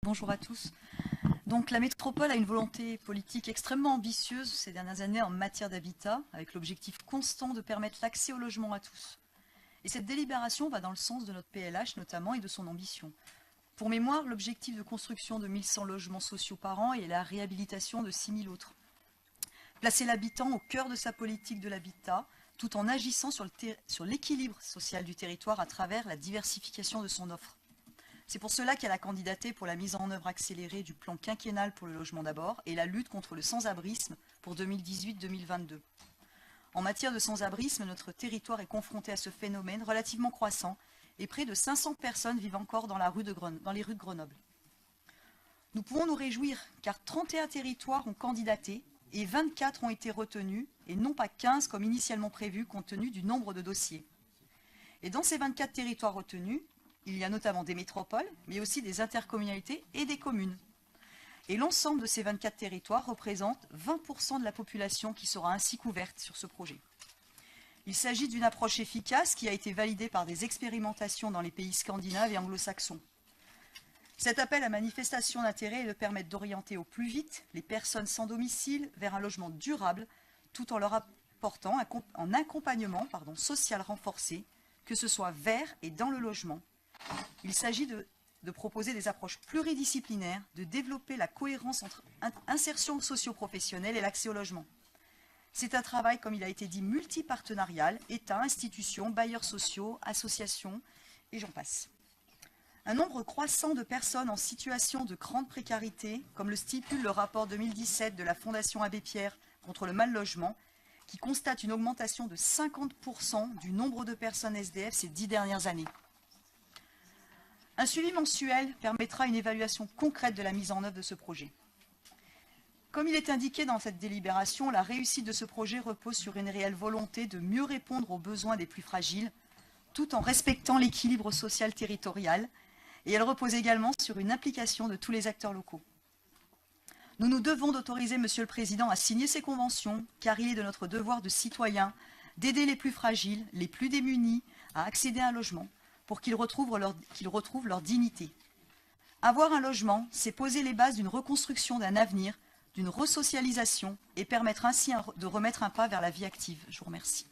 Bonjour à tous. Donc la métropole a une volonté politique extrêmement ambitieuse ces dernières années en matière d'habitat, avec l'objectif constant de permettre l'accès au logement à tous. Et cette délibération va dans le sens de notre PLH notamment et de son ambition. Pour mémoire, l'objectif de construction de 1100 logements sociaux par an et la réhabilitation de 6000 autres. Placer l'habitant au cœur de sa politique de l'habitat, tout en agissant sur l'équilibre social du territoire à travers la diversification de son offre. C'est pour cela qu'elle a candidaté pour la mise en œuvre accélérée du plan quinquennal pour le logement d'abord et la lutte contre le sans-abrisme pour 2018-2022. En matière de sans-abrisme, notre territoire est confronté à ce phénomène relativement croissant et près de 500 personnes vivent encore dans les rues de Grenoble. Nous pouvons nous réjouir car 31 territoires ont candidaté et 24 ont été retenus et non pas 15 comme initialement prévu compte tenu du nombre de dossiers. Et dans ces 24 territoires retenus, il y a notamment des métropoles, mais aussi des intercommunalités et des communes. Et l'ensemble de ces 24 territoires représente 20% de la population qui sera ainsi couverte sur ce projet. Il s'agit d'une approche efficace qui a été validée par des expérimentations dans les pays scandinaves et anglo-saxons. Cet appel à manifestation d'intérêt est de permettre d'orienter au plus vite les personnes sans domicile vers un logement durable, tout en leur apportant un accompagnement social renforcé, que ce soit vers et dans le logement. Il s'agit de proposer des approches pluridisciplinaires, de développer la cohérence entre insertion socio-professionnelle et l'accès au logement. C'est un travail, comme il a été dit, multipartenarial, État, institutions, bailleurs sociaux, associations, et j'en passe. Un nombre croissant de personnes en situation de grande précarité, comme le stipule le rapport 2017 de la Fondation Abbé Pierre contre le mal-logement, qui constate une augmentation de 50% du nombre de personnes SDF ces 10 dernières années. Un suivi mensuel permettra une évaluation concrète de la mise en œuvre de ce projet. Comme il est indiqué dans cette délibération, la réussite de ce projet repose sur une réelle volonté de mieux répondre aux besoins des plus fragiles, tout en respectant l'équilibre social territorial, et elle repose également sur une implication de tous les acteurs locaux. Nous nous devons d'autoriser Monsieur le Président à signer ces conventions, car il est de notre devoir de citoyens d'aider les plus fragiles, les plus démunis, à accéder à un logement, pour qu'ils retrouvent leur dignité. Avoir un logement, c'est poser les bases d'une reconstruction d'un avenir, d'une resocialisation et permettre ainsi de remettre un pas vers la vie active. Je vous remercie.